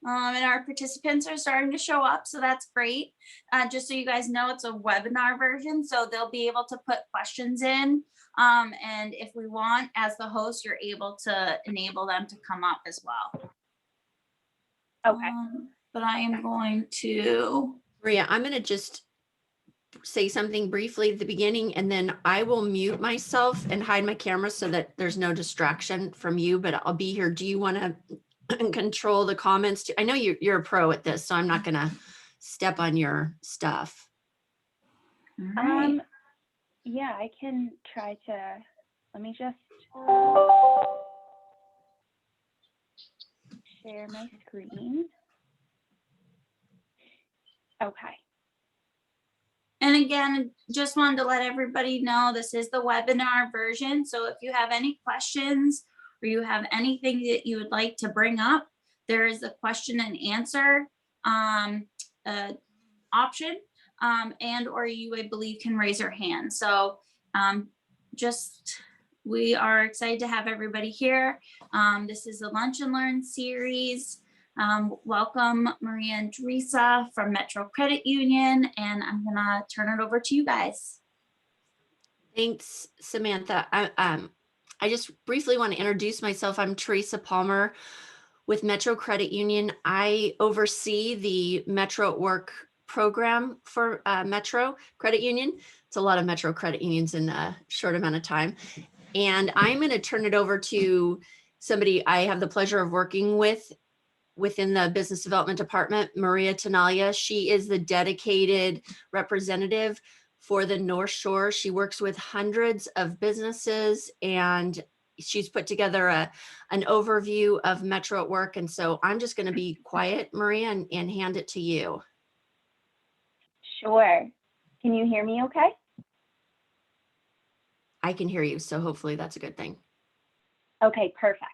And our participants are starting to show up, so that's great. Just so you guys know, it's a webinar version, so they'll be able to put questions in. And if we want, as the host, you're able to enable them to come up as well. Okay. But I am going to. Maria, I'm going to just say something briefly at the beginning, and then I will mute myself and hide my camera so that there's no distraction from you, but I'll be here. Do you want to control the comments? I know you're a pro at this, so I'm not going to step on your stuff. Right. Yeah, I can try to, let me just share my screen. Okay. And again, just wanted to let everybody know this is the webinar version. So if you have any questions or you have anything that you would like to bring up, there is a question and answer option, and or you, I believe, can raise your hand. So we are excited to have everybody here. This is a Lunch and Learn series. Welcome, Maria and Theresa from Metro Credit Union, and I'm gonna turn it over to you guys. Thanks, Samantha. I just briefly want to introduce myself. I'm Theresa Palmer with Metro Credit Union. I oversee the Metro at Work program for Metro Credit Union. It's a lot of Metro Credit Unions in a short amount of time. And I'm going to turn it over to somebody I have the pleasure of working with within the business development department, Maria Tenaglia. She is the dedicated representative for the North Shore. She works with hundreds of businesses, and she's put together an overview of Metro at Work. And so I'm just going to be quiet, Maria, and hand it to you. Sure. Can you hear me okay? I can hear you, so hopefully that's a good thing. Okay, perfect.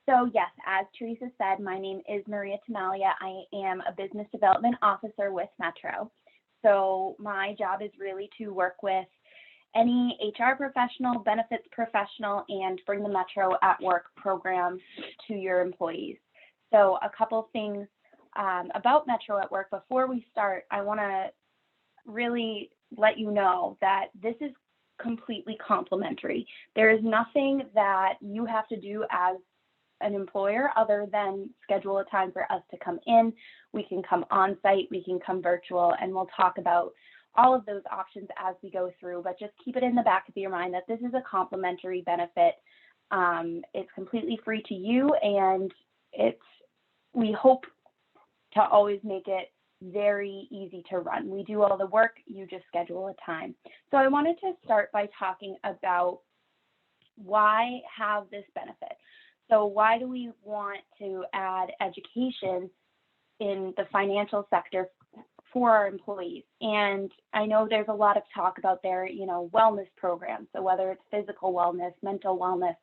So yes, as Theresa said, my name is Maria Tenaglia. I am a business development officer with Metro. So my job is really to work with any HR professional, benefits professional, and bring the Metro at Work program to your employees. So a couple things about Metro at Work. Before we start, I want to really let you know that this is completely complimentary. There is nothing that you have to do as an employer other than schedule a time for us to come in. We can come on site, we can come virtual, and we'll talk about all of those options as we go through, but just keep it in the back of your mind that this is a complimentary benefit. It's completely free to you, and we hope to always make it very easy to run. We do all the work, you just schedule a time. So I wanted to start by talking about why have this benefit. So why do we want to add education in the financial sector for our employees? And I know there's a lot of talk about their, wellness programs. So whether it's physical wellness, mental wellness,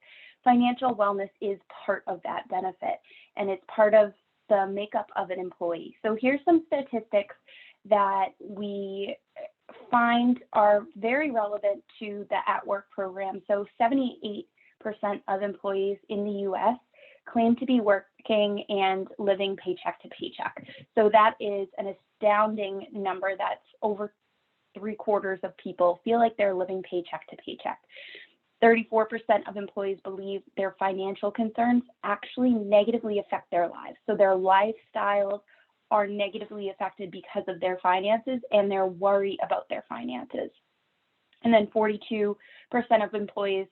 financial wellness is part of that benefit, and it's part of the makeup of an employee. So here's some statistics that we find are very relevant to the At Work program. So 78% of employees in the US claim to be working and living paycheck to paycheck. So that is an astounding number. That's over 3/4 of people feel like they're living paycheck to paycheck. 34% of employees believe their financial concerns actually negatively affect their lives. So their lifestyles are negatively affected because of their finances and their worry about their finances. And then 42% of employees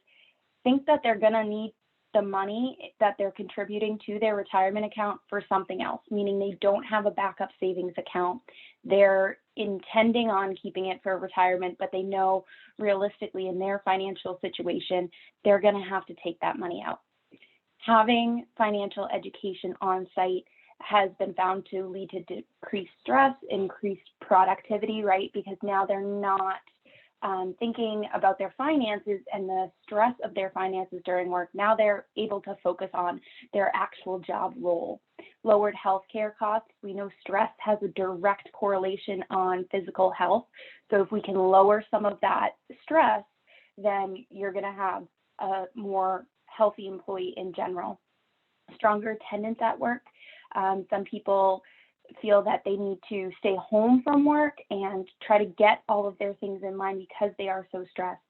think that they're going to need the money that they're contributing to their retirement account for something else, meaning they don't have a backup savings account. They're intending on keeping it for retirement, but they know realistically in their financial situation, they're going to have to take that money out. Having financial education on site has been found to lead to decreased stress, increased productivity, right? Because now they're not thinking about their finances and the stress of their finances during work. Now they're able to focus on their actual job role. Lowered healthcare costs. We know stress has a direct correlation on physical health. So if we can lower some of that stress, then you're going to have a more healthy employee in general. Stronger attendance at work. Some people feel that they need to stay home from work and try to get all of their things in line because they are so stressed.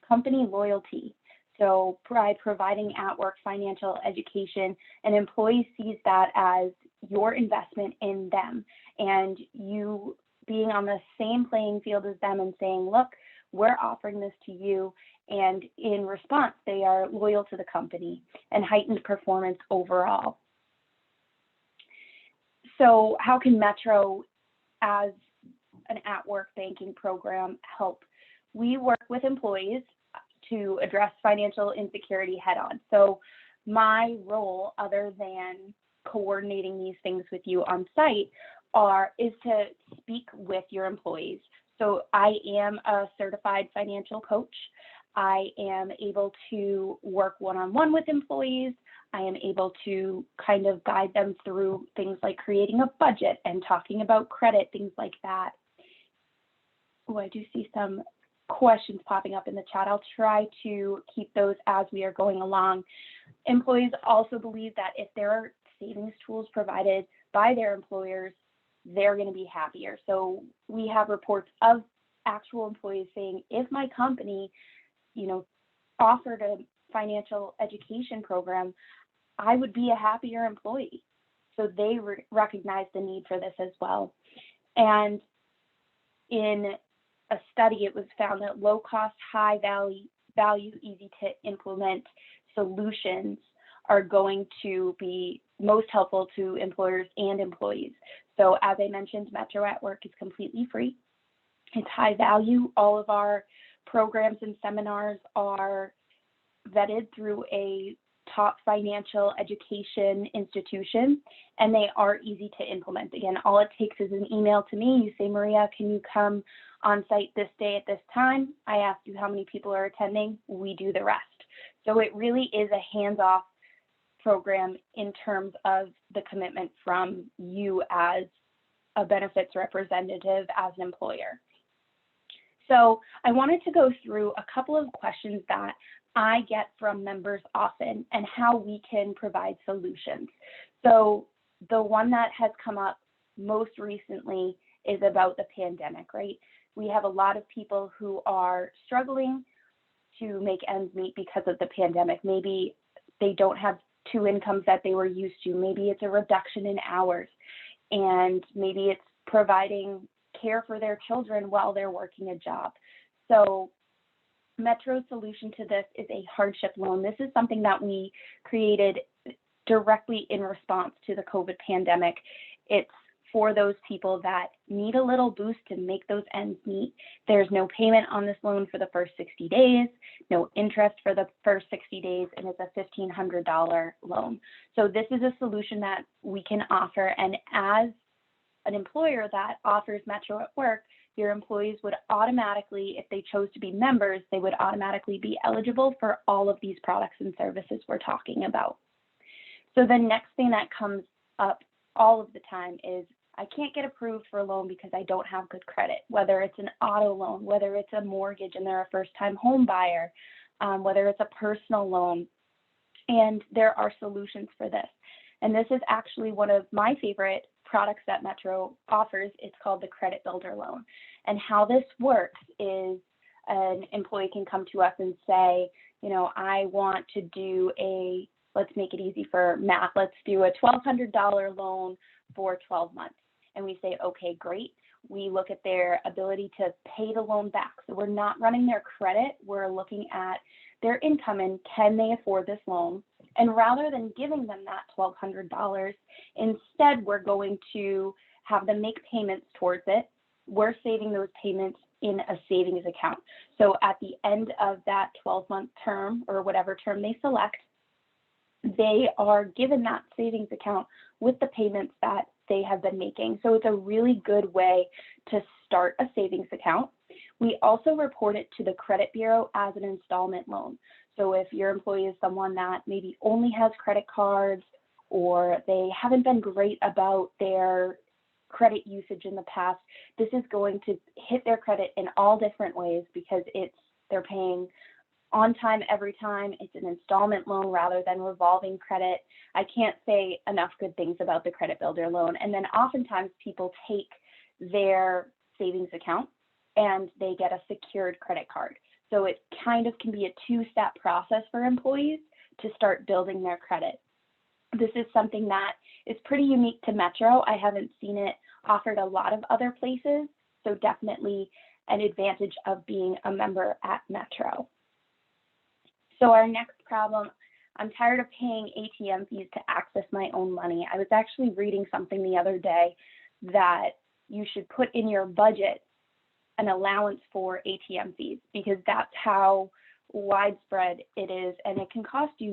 Company loyalty. So by providing at-work financial education, an employee sees that as your investment in them, and you being on the same playing field as them and saying, look, we're offering this to you. And in response, they are loyal to the company and heightened performance overall. So how can Metro, as an at-work banking program, help? We work with employees to address financial insecurity head-on. So my role, other than coordinating these things with you on site, is to speak with your employees. So I am a certified financial coach. I am able to work one-on-one with employees. I am able to kind of guide them through things like creating a budget and talking about credit, things like that. Oh, I do see some questions popping up in the chat. I'll try to keep those as we are going along. Employees also believe that if there are savings tools provided by their employers, they're going to be happier. So we have reports of actual employees saying, if my company, offered a financial education program, I would be a happier employee. So they recognize the need for this as well. And in a study, it was found that low cost, high value, easy to implement solutions are going to be most helpful to employers and employees. So as I mentioned, Metro at Work is completely free. It's high value. All of our programs and seminars are vetted through a top financial education institution, and they are easy to implement. Again, all it takes is an email to me. You say, Maria, can you come on site this day at this time? I ask you how many people are attending. We do the rest. So it really is a hands-off program in terms of the commitment from you as a benefits representative, as an employer. So I wanted to go through a couple of questions that I get from members often and how we can provide solutions. So the one that has come up most recently is about the pandemic, right? We have a lot of people who are struggling to make ends meet because of the pandemic. Maybe they don't have two incomes that they were used to. Maybe it's a reduction in hours, and maybe it's providing care for their children while they're working a job. So Metro's solution to this is a hardship loan. This is something that we created directly in response to the COVID pandemic. It's for those people that need a little boost to make those ends meet. There's no payment on this loan for the first 60 days, no interest for the first 60 days, and it's a $1,500 loan. So this is a solution that we can offer, and as an employer that offers Metro at Work, your employees would automatically, if they chose to be members, they would automatically be eligible for all of these products and services we're talking about. So the next thing that comes up all of the time is, I can't get approved for a loan because I don't have good credit, whether it's an auto loan, whether it's a mortgage and they're a first-time home buyer, whether it's a personal loan. And there are solutions for this. And this is actually one of my favorite products that Metro offers. It's called the Credit Builder Loan. And how this works is an employee can come to us and say, I want to do let's make it easy for math. Let's do a $1,200 loan for 12 months. And we say, okay, great. We look at their ability to pay the loan back. So we're not running their credit. We're looking at their income and can they afford this loan? And rather than giving them that $1,200, instead we're going to have them make payments towards it. We're saving those payments in a savings account. So at the end of that 12-month term, or whatever term they select, they are given that savings account with the payments that they have been making. So it's a really good way to start a savings account. We also report it to the credit bureau as an installment loan. So if your employee is someone that maybe only has credit cards, or they haven't been great about their credit usage in the past, this is going to hit their credit in all different ways because they're paying on time, every time. It's an installment loan rather than revolving credit. I can't say enough good things about the credit builder loan. And then oftentimes people take their savings account and they get a secured credit card. So it kind of can be a two-step process for employees to start building their credit. This is something that is pretty unique to Metro. I haven't seen it offered a lot of other places, so definitely an advantage of being a member at Metro. So our next problem, I'm tired of paying ATM fees to access my own money. I was actually reading something the other day that you should put in your budget an allowance for ATM fees, because that's how widespread it is, and it can cost you,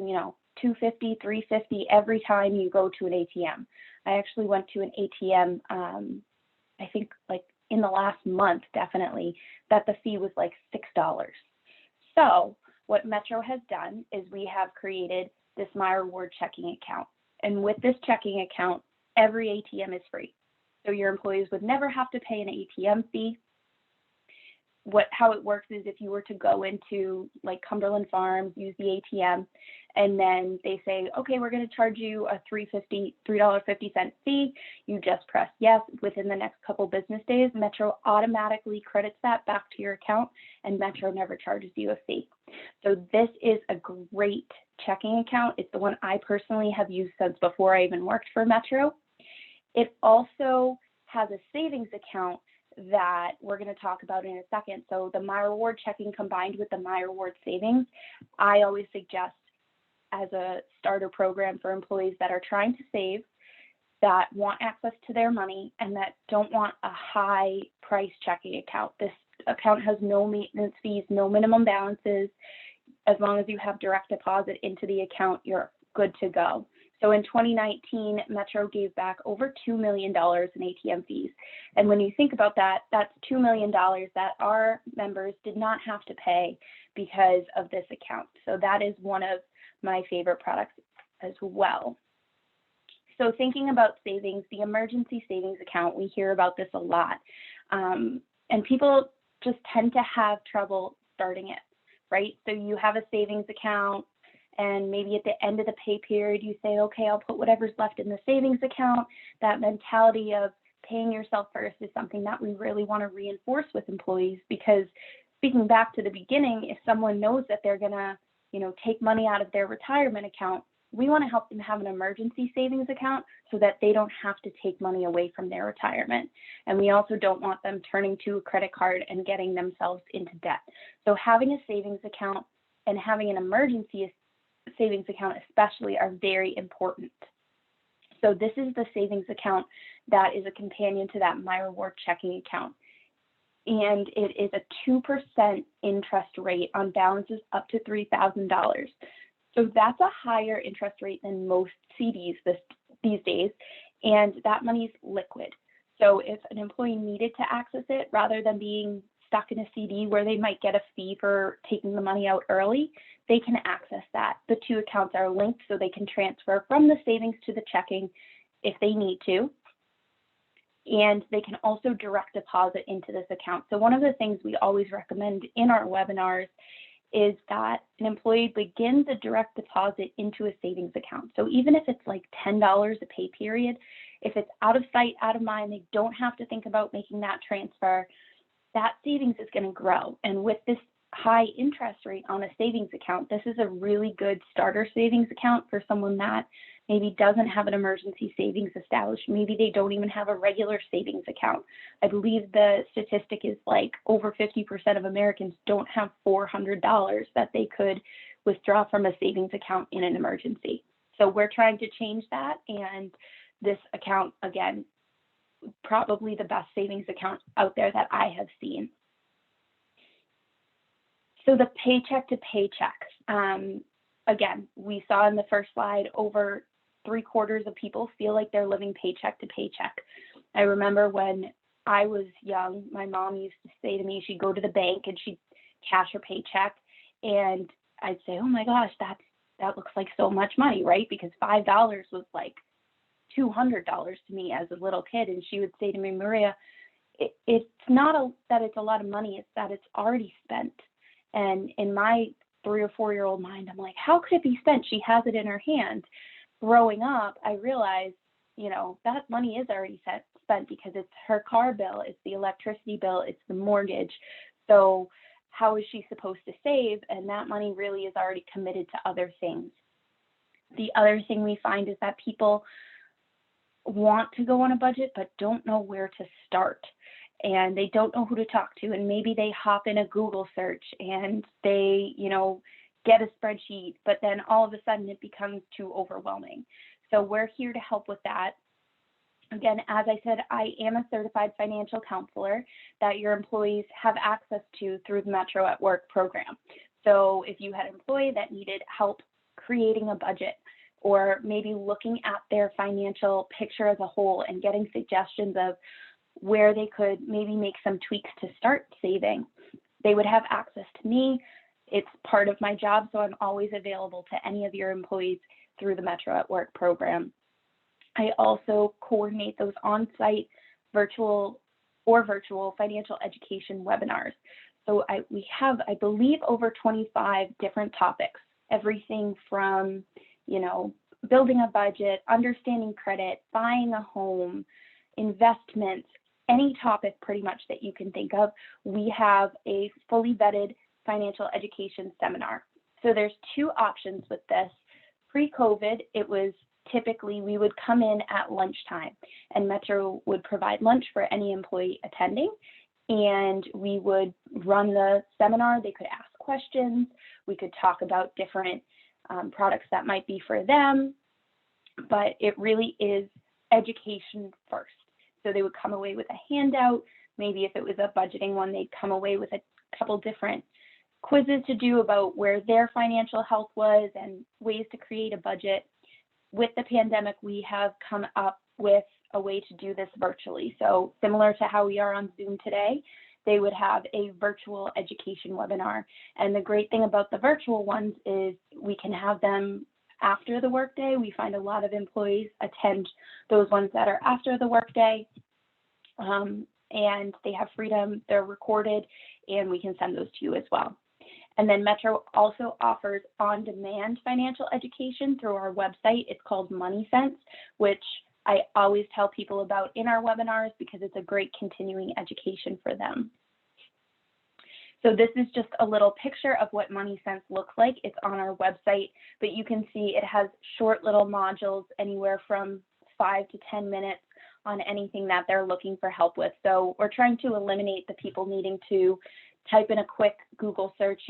$250, $350 every time you go to an ATM. I actually went to an ATM, I think like in the last month, definitely, that the fee was like $6. So what Metro has done is we have created this My Reward checking account. And with this checking account, every ATM is free. So your employees would never have to pay an ATM fee. How it works is if you were to go into like Cumberland Farms, use the ATM, and then they say, okay, we're going to charge you a $3.50 fee. You just press yes. Within the next couple business days, Metro automatically credits that back to your account, and Metro never charges you a fee. So this is a great checking account. It's the one I personally have used since before I even worked for Metro. It also has a savings account that we're going to talk about in a second. So the My Reward checking combined with the My Reward savings, I always suggest as a starter program for employees that are trying to save, that want access to their money, and that don't want a high price checking account. This account has no maintenance fees, no minimum balances. As long as you have direct deposit into the account, you're good to go. So in 2019, Metro gave back over $2 million in ATM fees. And when you think about that, that's $2 million that our members did not have to pay because of this account. So that is one of my favorite products as well. So thinking about savings, the emergency savings account, we hear about this a lot. And people just tend to have trouble starting it, right? So you have a savings account, and maybe at the end of the pay period, you say, okay, I'll put whatever's left in the savings account. That mentality of paying yourself first is something that we really want to reinforce with employees, because speaking back to the beginning, if someone knows that they're going to, take money out of their retirement account, we want to help them have an emergency savings account so that they don't have to take money away from their retirement. And we also don't want them turning to a credit card and getting themselves into debt. So having a savings account and having an emergency savings account especially are very important. So this is the savings account that is a companion to that My Reward checking account. And it is a 2% interest rate on balances up to $3,000. So that's a higher interest rate than most CDs these days, and that money's liquid. So if an employee needed to access it, rather than being stuck in a CD where they might get a fee for taking the money out early, they can access that. The two accounts are linked, so they can transfer from the savings to the checking if they need to. And they can also direct deposit into this account. So one of the things we always recommend in our webinars is that an employee begins a direct deposit into a savings account. So even if it's like $10 a pay period, if it's out of sight, out of mind, they don't have to think about making that transfer, that savings is going to grow. And with this high interest rate on a savings account, this is a really good starter savings account for someone that maybe doesn't have an emergency savings established. Maybe they don't even have a regular savings account. I believe the statistic is like over 50% of Americans don't have $400 that they could withdraw from a savings account in an emergency. So we're trying to change that. And this account, again, probably the best savings account out there that I have seen. So the paycheck to paycheck. Again, we saw in the first slide, over 3/4 of people feel like they're living paycheck to paycheck. I remember when I was young, my mom used to say to me, she'd go to the bank and she'd cash her paycheck, and I'd say, oh my gosh, that looks like so much money, right? Because $5 was like $200 to me as a little kid. And she would say to me, Maria, it's not that it's a lot of money, it's that it's already spent. And in my 3 or 4-year-old mind, I'm like, how could it be spent? She has it in her hand. Growing up, I realized, that money is already spent because it's her car bill, it's the electricity bill, it's the mortgage. So how is she supposed to save? And that money really is already committed to other things. The other thing we find is that people want to go on a budget, but don't know where to start. And they don't know who to talk to. And maybe they hop in a Google search and they, get a spreadsheet, but then all of a sudden it becomes too overwhelming. So we're here to help with that. Again, as I said, I am a certified financial counselor that your employees have access to through the Metro at Work program. So if you had an employee that needed help creating a budget, or maybe looking at their financial picture as a whole and getting suggestions of where they could maybe make some tweaks to start saving, they would have access to me. It's part of my job, so I'm always available to any of your employees through the Metro at Work program. I also coordinate those on-site virtual financial education webinars. So we have, I believe, over 25 different topics, everything from, building a budget, understanding credit, buying a home, investments, any topic pretty much that you can think of. We have a fully vetted financial education seminar. So there's 2 options with this. Pre-COVID, it was typically we would come in at lunchtime and Metro would provide lunch for any employee attending, and we would run the seminar. They could ask questions. We could talk about different products that might be for them, but it really is education first. So they would come away with a handout. Maybe if it was a budgeting one, they'd come away with a couple different quizzes to do about where their financial health was and ways to create a budget. With the pandemic, we have come up with a way to do this virtually. So similar to how we are on Zoom today, they would have a virtual education webinar. And the great thing about the virtual ones is we can have them after the workday. We find a lot of employees attend those ones that are after the workday, and they have freedom. They're recorded, and we can send those to you as well. And then Metro also offers on-demand financial education through our website. It's called Money Sense, which I always tell people about in our webinars because it's a great continuing education for them. So this is just a little picture of what Money Sense looks like. It's on our website, but you can see it has short little modules anywhere from 5 to 10 minutes on anything that they're looking for help with. So we're trying to eliminate the people needing to type in a quick Google search,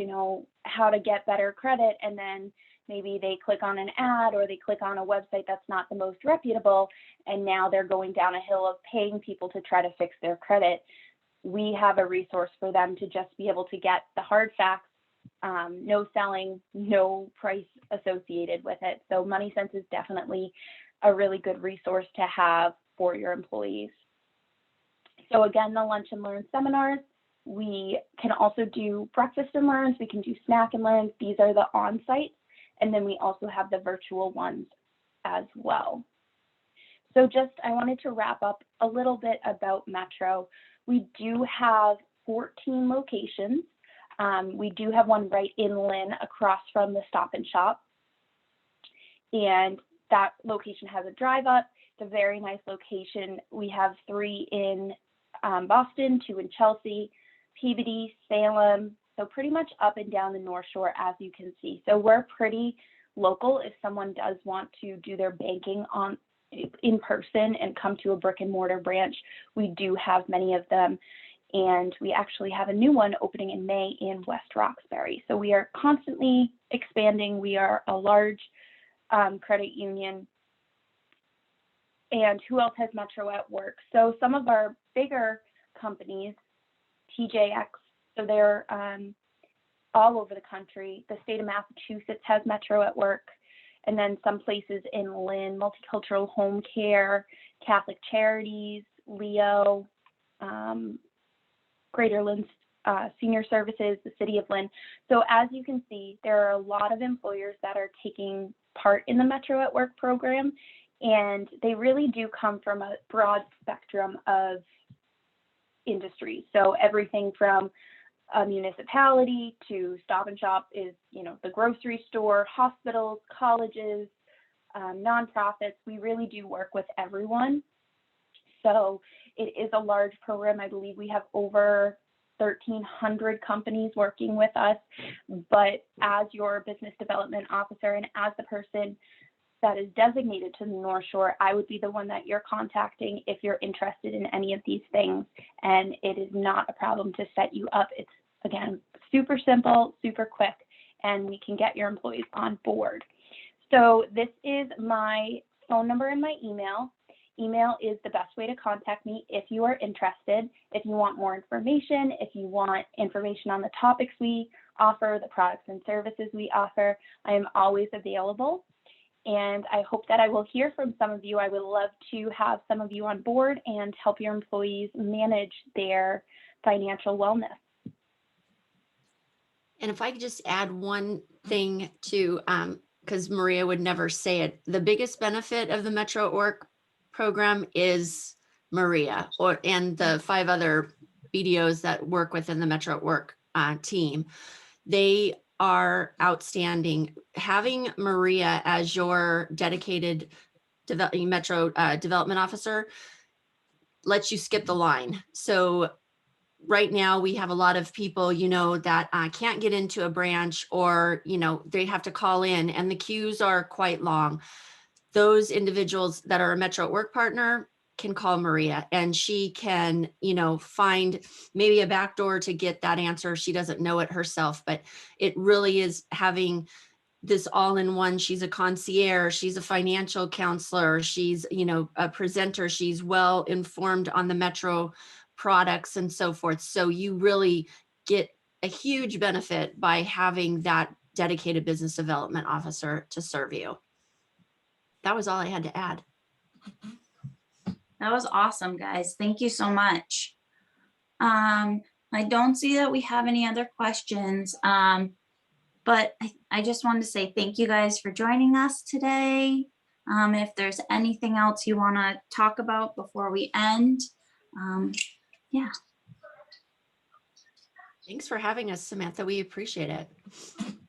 how to get better credit, and then maybe they click on an ad or they click on a website that's not the most reputable, and now they're going down a hill of paying people to try to fix their credit. We have a resource for them to just be able to get the hard facts, no selling, no price associated with it. So Money Sense is definitely a really good resource to have for your employees. So again, the Lunch and Learn seminars, we can also do breakfast and learns, we can do snack and learns. These are the on-site, and then we also have the virtual ones as well. So just, I wanted to wrap up a little bit about Metro. We do have 14 locations. We do have one right in Lynn across from the Stop and Shop. And that location has a drive up. It's a very nice location. We have 3 in Boston, 2 in Chelsea, Peabody, Salem, so pretty much up and down the North Shore, as you can see. So we're pretty local if someone does want to do their banking in person and come to a brick and mortar branch. We do have many of them, and we actually have a new one opening in May in West Roxbury. So we are constantly expanding. We are a large credit union. And who else has Metro at Work? So some of our bigger companies, TJX, so they're all over the country. The state of Massachusetts has Metro at Work. And then some places in Lynn, Multicultural Home Care, Catholic Charities, Leo, Greater Lynn Senior Services, the City of Lynn. So as you can see, there are a lot of employers that are taking part in the Metro at Work program, and they really do come from a broad spectrum of industries. So everything from a municipality to Stop and Shop is, the grocery store, hospitals, colleges, nonprofits. We really do work with everyone. So it is a large program. I believe we have over 1,300 companies working with us. But as your business development officer and as the person that is designated to the North Shore, I would be the one that you're contacting if you're interested in any of these things. And it is not a problem to set you up. It's, again, super simple, super quick, and we can get your employees on board. So this is my phone number and my email. Email is the best way to contact me if you are interested. If you want more information, if you want information on the topics we offer, the products and services we offer, I am always available. And I hope that I will hear from some of you. I would love to have some of you on board and help your employees manage their financial wellness. And if I could just add one thing to, because Maria would never say it, the biggest benefit of the Metro at Work program is Maria and the 5 other BDOs that work within the Metro at Work team. They are outstanding. Having Maria as your dedicated Metro development officer lets you skip the line. So right now we have a lot of people, that can't get into a branch, or, they have to call in and the queues are quite long. Those individuals that are a Metro at Work partner can call Maria, and she can, find maybe a back door to get that answer. She doesn't know it herself, but it really is having this all-in-one. She's a concierge, she's a financial counselor, she's, a presenter, she's well informed on the Metro products and so forth. So you really get a huge benefit by having that dedicated business development officer to serve you. That was all I had to add. That was awesome, guys. Thank you so much. I don't see that we have any other questions, but I just wanted to say thank you guys for joining us today. If there's anything else you want to talk about before we end, yeah. Thanks for having us, Samantha. We appreciate it.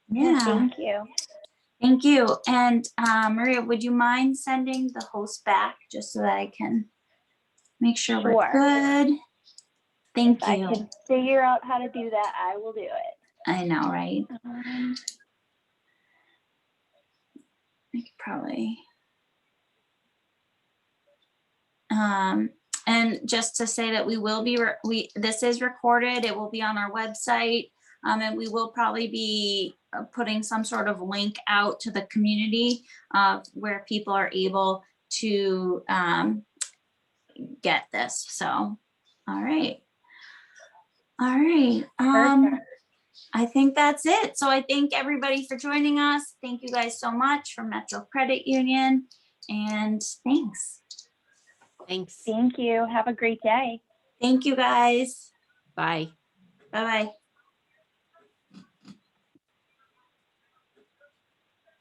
Yeah. Thank you. Thank you. And Maria, would you mind sending the host back just so that I can make sure we're good? Thank you. If I can figure out how to do that, I will do it. I know, right? I could probably. And just to say that we will be, this is recorded. It will be on our website. And we will probably be putting some sort of link out to the community where people are able to get this. So, all right. All right. I think that's it. So I thank everybody for joining us. Thank you guys so much from Metro Credit Union, and thanks. Thanks. Thank you. Have a great day. Thank you guys. Bye. Bye-bye.